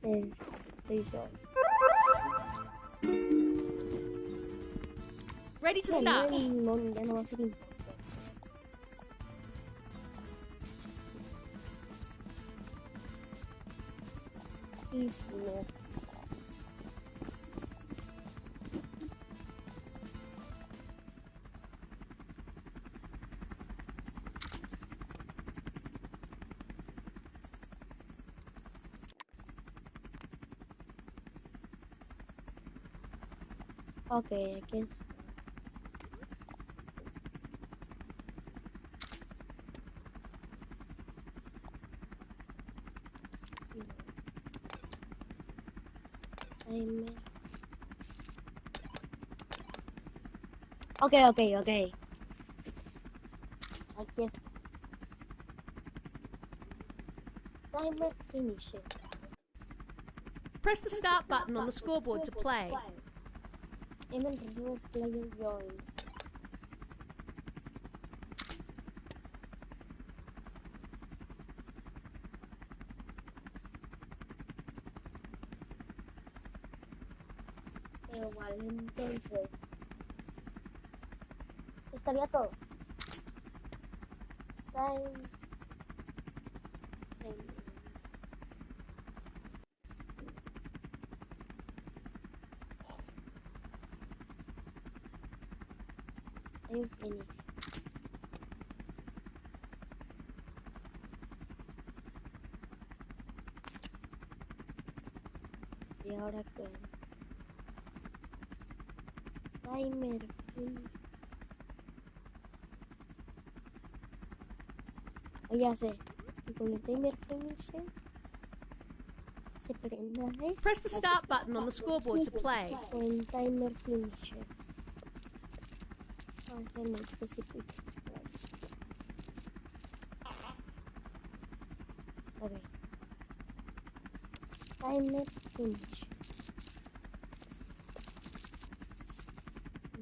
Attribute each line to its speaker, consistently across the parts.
Speaker 1: Estoy solo.
Speaker 2: Ready to start.
Speaker 1: No, ya no va a ser importante. Please, no. Ok, aquí está. Timer. Ok. Aquí está. Timer finishing.
Speaker 2: Press the start button on the scoreboard to play.
Speaker 1: Email recibe player join. Igual, entonces estaría todo. Time. Time finish. Y ahora que timer finish. Oh, ya sé. Y con el timer finish se prenda esto.
Speaker 2: Press the start button on the scoreboard to play.
Speaker 1: Con el timer finish. Vamos a hacerlo específico. Ok. Timer finish.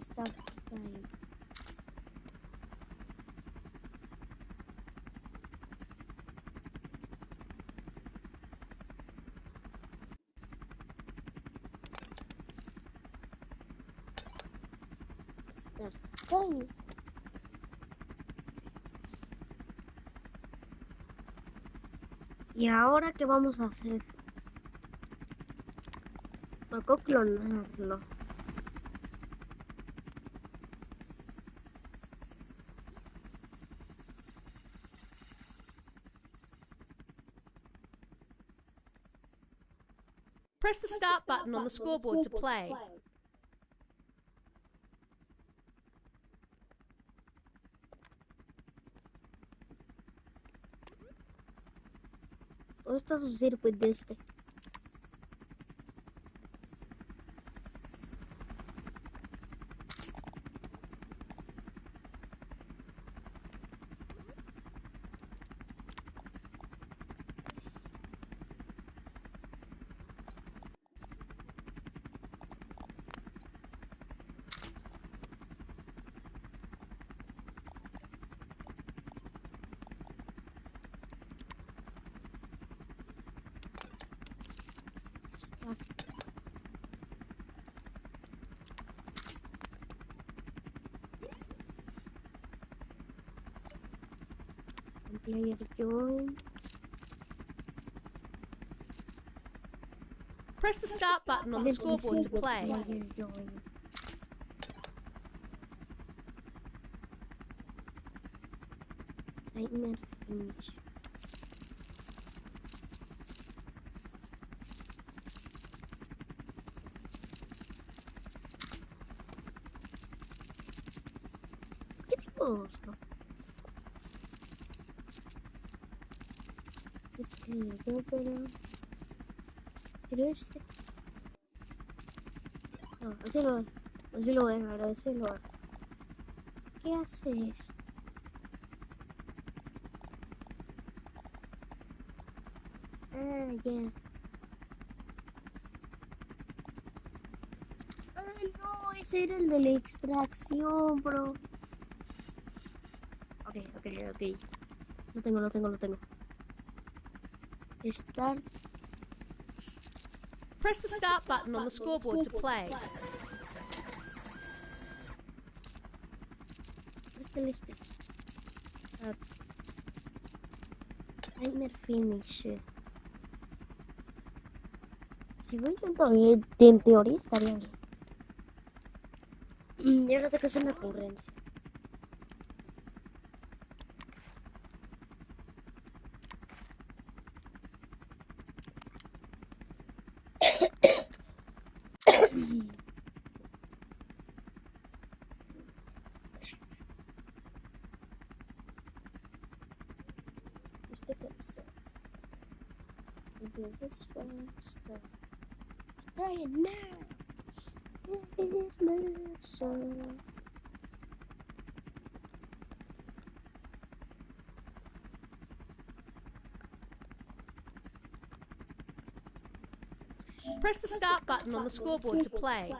Speaker 1: Start time. Start time. ¿Y ahora qué vamos a hacer? Tocó clonarlo.
Speaker 2: Press the start button on the scoreboard to play.
Speaker 1: ¿Dónde está su circuit de este? Player join.
Speaker 2: Press the start button on the scoreboard to play.
Speaker 1: Player join. Timer finish. ¿Qué tipo? Es que yo, pero este. No, así lo voy a dejar, así lo voy a dejar. ¿Qué hace esto? Ah, ya. Ay, no, ese era el de la extracción, bro. Ok. Lo tengo. Start
Speaker 2: Press the start button on the scoreboard to play.
Speaker 1: Listo. Timer finish. Si voy tanto bien, en teoría estaría bien. Y ahora tengo que hacer una ocurrencia. Este caso. Do this first. Let's try it now. It is my song.
Speaker 2: Press the start button on the scoreboard to play.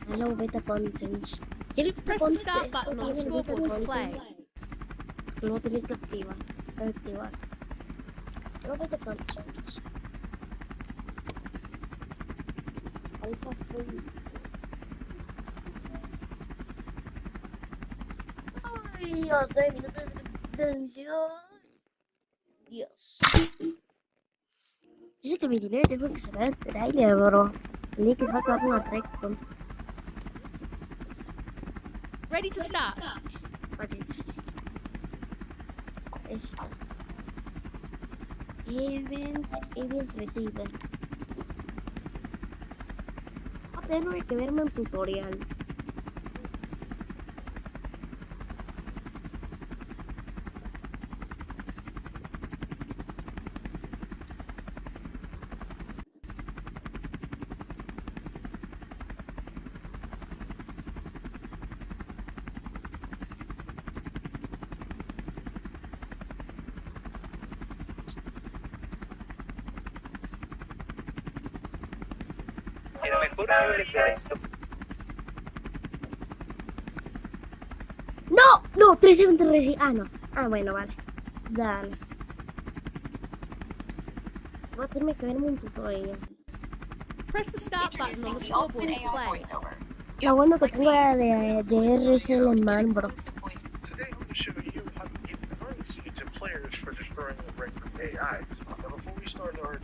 Speaker 1: Hello, beta content.
Speaker 2: Press the start button on the scoreboard to play.
Speaker 1: Lo tengo que activar. Hello, beta content. Alpha free. Ay, Dios, 9 minutos de transmisión. Dios. Yo sé que mi dinero tengo que sacar el trailer, bro. El día que se va a acabar una recon.
Speaker 2: Ready to start.
Speaker 1: Vale. Esta. Event receiver. Tengo que verme un tutorial. No, 3 eventos receiver. Ah, no. Ah, bueno, vale. Dale. Voy a tener que verme un tutorial.
Speaker 2: Press the start button on the scoreboard to play.
Speaker 1: Lo bueno que tengo era de RSL en man, bro.
Speaker 3: Today I'm going to show you how to give currency to players for destroying the record AI. Now before we start our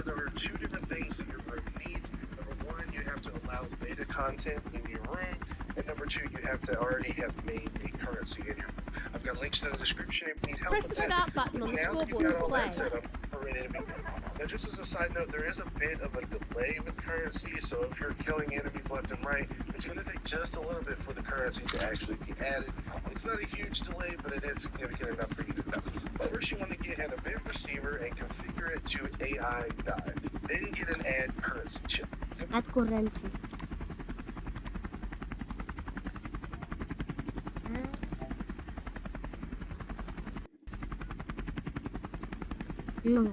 Speaker 3: there are two different things that your room needs. Number one, you have to allow beta content in your room, and number two, you have to already have made a currency in your room. I've got links in the description if you need help
Speaker 2: Press
Speaker 3: with
Speaker 2: the
Speaker 3: that.
Speaker 2: start button on the
Speaker 3: Now that you've
Speaker 2: scoreboard
Speaker 3: got
Speaker 2: to
Speaker 3: all
Speaker 2: play.
Speaker 3: that set up, we're ready to begin. Now, just as a side note, there is a bit of a delay with currency, so if you're killing enemies left and right, it's going to take just a little bit for the currency to actually be added. It's not a huge delay, but it is significant enough for you to know. First, you want to get an event receiver and configure it to AI dive. Then get an add currency chip.
Speaker 1: Add currency. No.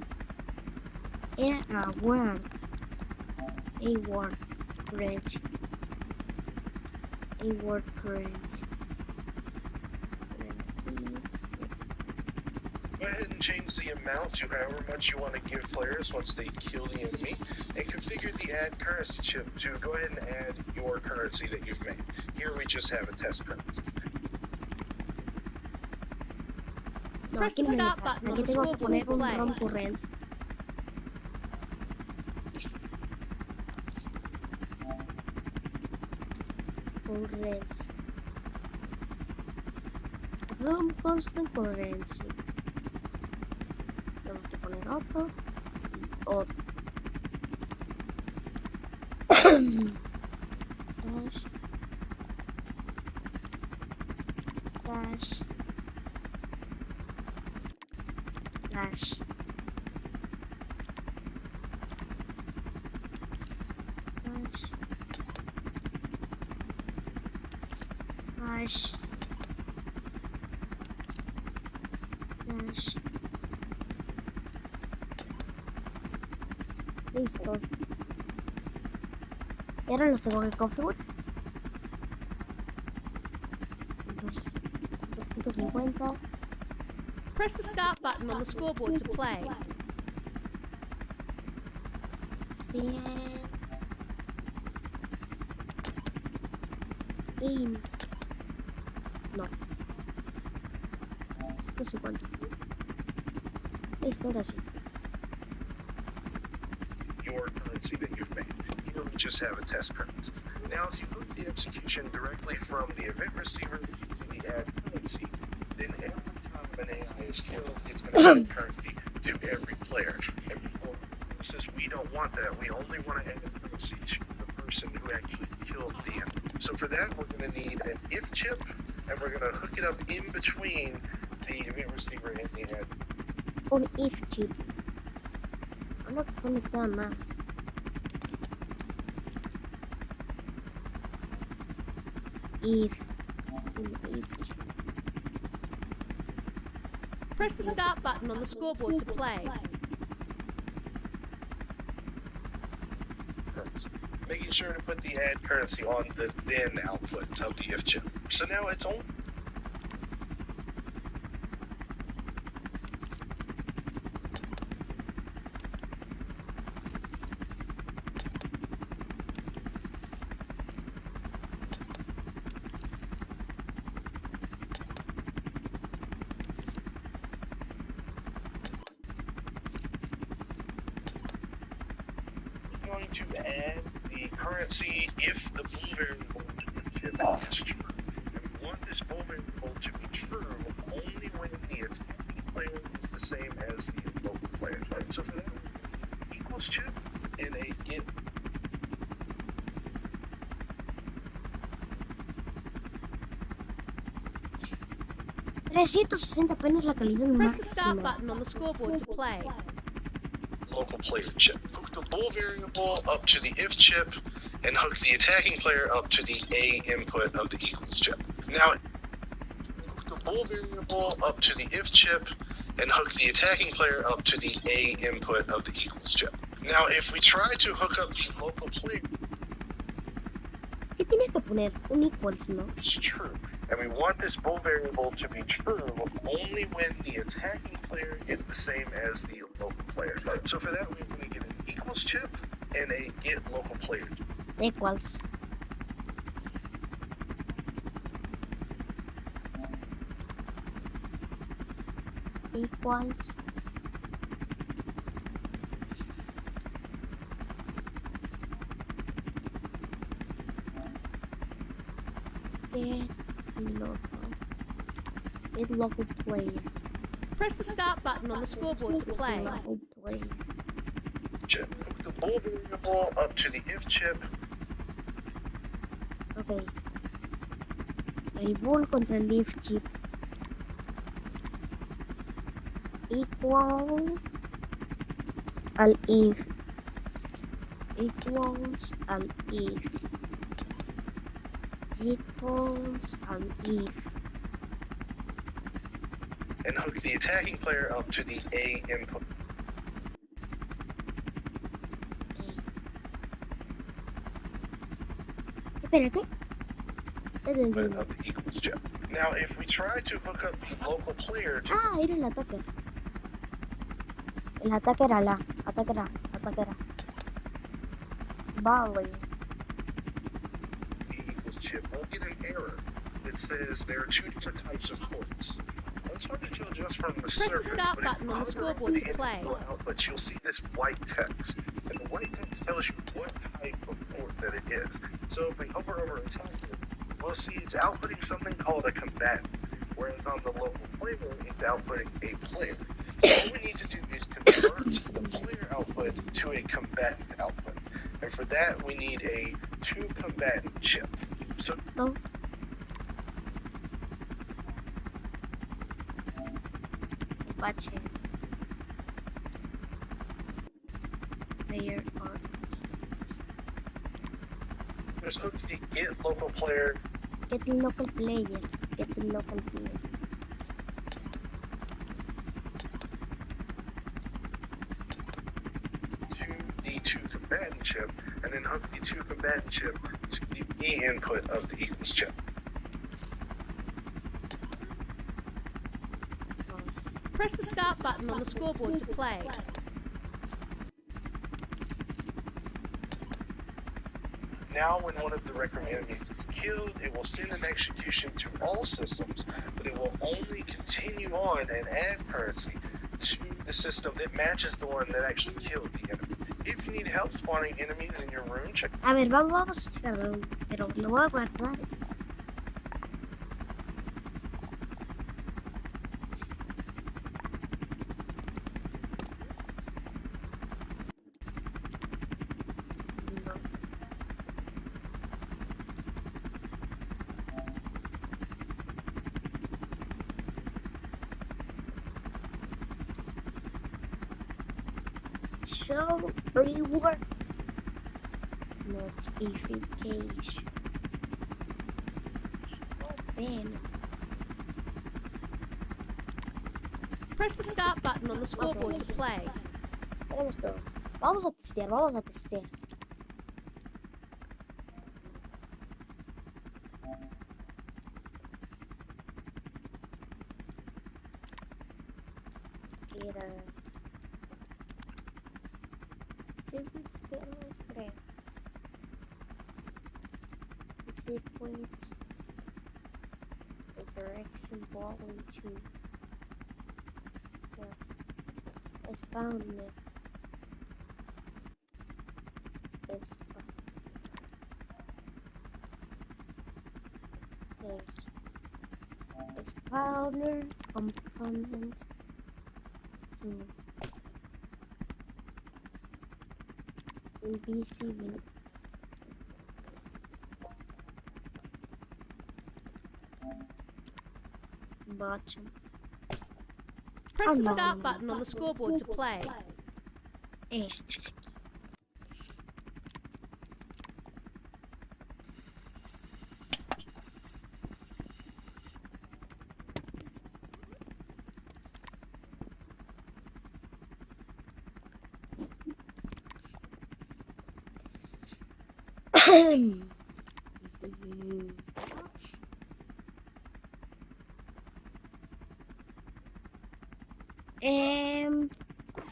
Speaker 1: create a word currency. A word currency.
Speaker 3: Go ahead and change the amount to however much you want to give players once they kill the enemy, and configure the add currency chip to go ahead and add your currency that you've made. Here we just have a test currency.
Speaker 1: No,
Speaker 2: Press
Speaker 1: aquí
Speaker 2: the
Speaker 1: no me
Speaker 2: start
Speaker 1: deja.
Speaker 2: button on
Speaker 1: Aquí
Speaker 2: the
Speaker 1: tengo que
Speaker 2: scoreboard
Speaker 1: poner
Speaker 2: to
Speaker 1: un
Speaker 2: play.
Speaker 1: ROM currency. Currency. ROM constant currency. Tengo que poner otro y otro. Dash. Listo. Y ahora los tengo que configurar. 250.
Speaker 2: Press the start button on the scoreboard to play.
Speaker 1: 100. Y no. 150. Listo, ahora sí.
Speaker 3: Your currency that you've made. Here we just have a test currency. Now, if you hook the execution directly from the event receiver to the add currency, then every time an AI is killed, it's going to add currency to every player. And since we don't want that, we only want to add currency to the person who actually killed the enemy. So for that, we're going to need an if chip, and we're going to hook it up in between the event receiver and the add.
Speaker 1: Un if chip. No conecta nada. If. Un if chip.
Speaker 2: Press the start button on the scoreboard to play.
Speaker 3: Making sure to put the add currency on the then output of the if chip. So now it's on. Going to add the currency if the bool variable is true. And we want this bool variable to be true only when the attacking player is the same as the local player. So for that, we need equals chip and a get.
Speaker 1: 360 apenas la calidad
Speaker 2: Press the start
Speaker 1: máxima.
Speaker 2: button on the scoreboard to play.
Speaker 3: Local player chip. Hook the bool variable up to the if chip and hook the attacking player up to the A input of the equals chip. Now, hook the bool variable up to the if chip and hook the attacking player up to the A input of the equals chip. Now, if we try to hook up the local player,
Speaker 1: ¿Qué tiene que poner? Un equals, ¿no?
Speaker 3: it's true. And we want this bool variable to be true only when the attacking player is the same as the local player. So for that, we're going to get an equals chip and a get local player.
Speaker 1: Equals. Equals. Get local player.
Speaker 2: Press the start button on the scoreboard to play.
Speaker 1: Local player.
Speaker 3: Chip. Hook the bool variable up to the if chip.
Speaker 1: Ok. El bool contra el if chip. Equal al if. Equals al if. Equals al if.
Speaker 3: And hook the attacking player up to the A input.
Speaker 1: Espera, ¿qué?
Speaker 3: Of the equals chip. Now, if we try to hook up the local player to
Speaker 1: Ah, era el ataque. El ataque era la. Ataque era. Vale.
Speaker 3: the equals chip, we'll get an error that says there are two different types of ports. It's hard to tell just from the
Speaker 2: Press
Speaker 3: surface,
Speaker 2: the start
Speaker 3: but
Speaker 2: button
Speaker 3: if
Speaker 2: on
Speaker 3: you
Speaker 2: the
Speaker 3: hover over
Speaker 2: scoreboard
Speaker 3: the
Speaker 2: to play.
Speaker 3: individual outputs, you'll see this white text. And the white text tells you what type of port that it is. So if we hover over and type it, we'll see it's outputting something called a combatant, whereas on the local player, it's outputting a player. So what we need to do is convert the player output to a combatant output. And for that, we need a two combatant chip. So
Speaker 1: No. Bache. Player or.
Speaker 3: there's hooks the get local player
Speaker 1: Get the local player. Get the local player.
Speaker 3: to the two combatant chip, and then hook the two combatant chip to the B input of the equals chip.
Speaker 2: Press the start button on the scoreboard to play.
Speaker 3: Now, when one of the Rec Room enemies is killed, it will send an execution to all systems, but it will only continue on and add currency to the system that matches the one that actually killed the enemy. If you need help spawning enemies in your room, check.
Speaker 1: A ver, vamos a checarlo, pero lo voy a guardar. Show reward notification. Open.
Speaker 2: Press the start button on the scoreboard to play.
Speaker 1: Tenemos todo. Vamos a testear. Era. Sequence creo. Sequence. A direction ball into. Yes. It's found it. It's place. It's powder component to BCV. Bottom.
Speaker 2: Press the start button on the scoreboard to play.
Speaker 1: Este.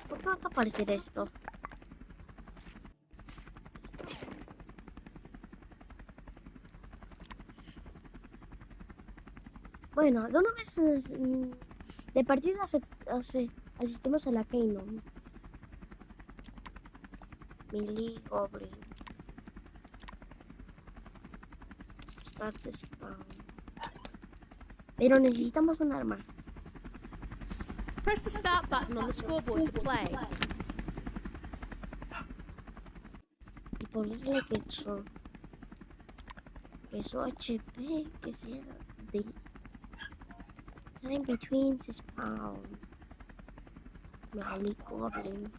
Speaker 1: ¿Por qué va a aparecer esto? Bueno, de una vez de partida asistimos a la Keynote. Melee Goblin. Start the spawn. Pero necesitamos un arma.
Speaker 2: Press the start button on the scoreboard to play.
Speaker 1: Y ponerle queso HP, que sea de time between spawn. Melee Goblin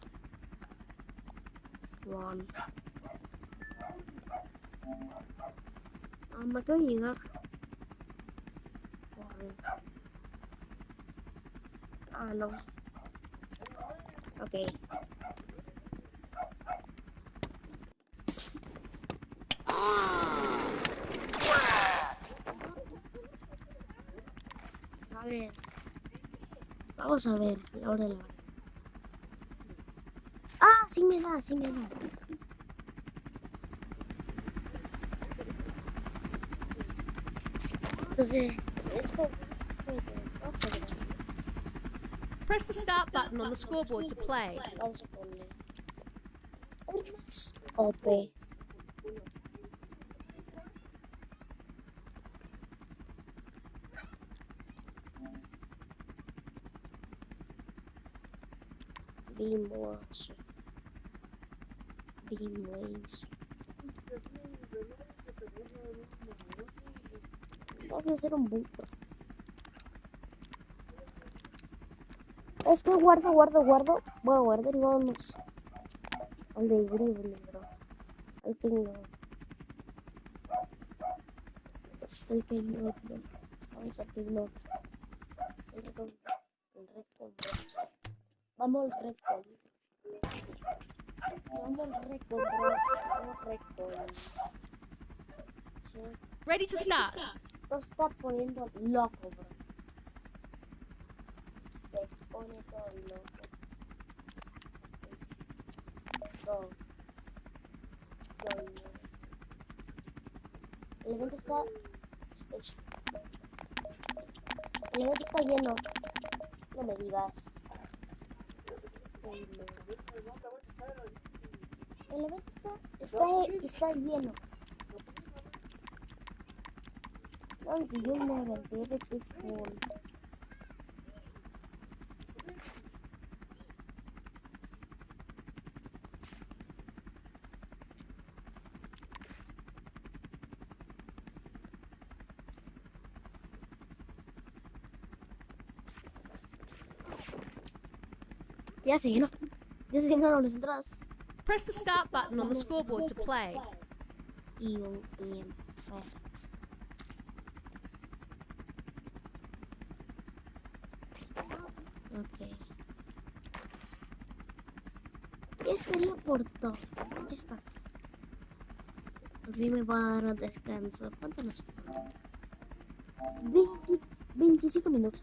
Speaker 1: 1. Me acabo de llegar. Ah, no. Ok. ver. Vamos a ver. La hora de la hora. Ah, sí me da, sí me da. Entonces, esto vamos a ver.
Speaker 2: Press the start button on the scoreboard to play.
Speaker 1: Vamos a poner armas OP. Vimos. Vamos a hacer un búnker. Es que guardo. Voy a guardar y vamos al de Gribble, bro. Ahí tengo. El que no. Vamos a pedirnos. El recon. Vamos al recon.
Speaker 2: Ready to start.
Speaker 1: Esto está poniendo loco, bro. Se pone todo loco. Todo. El evento está... El evento está lleno. No me digas. El evento está lleno. No, yo me aventé de pistol. Ya se llenó. Ya se llenaron las entradas.
Speaker 2: Press the start button on the scoreboard to play.
Speaker 1: Y un tiempo. Ok. Ya estaría por todo. Ya está. Por fin me va a dar un descanso. ¿Cuánto nos queda? 25 minutos.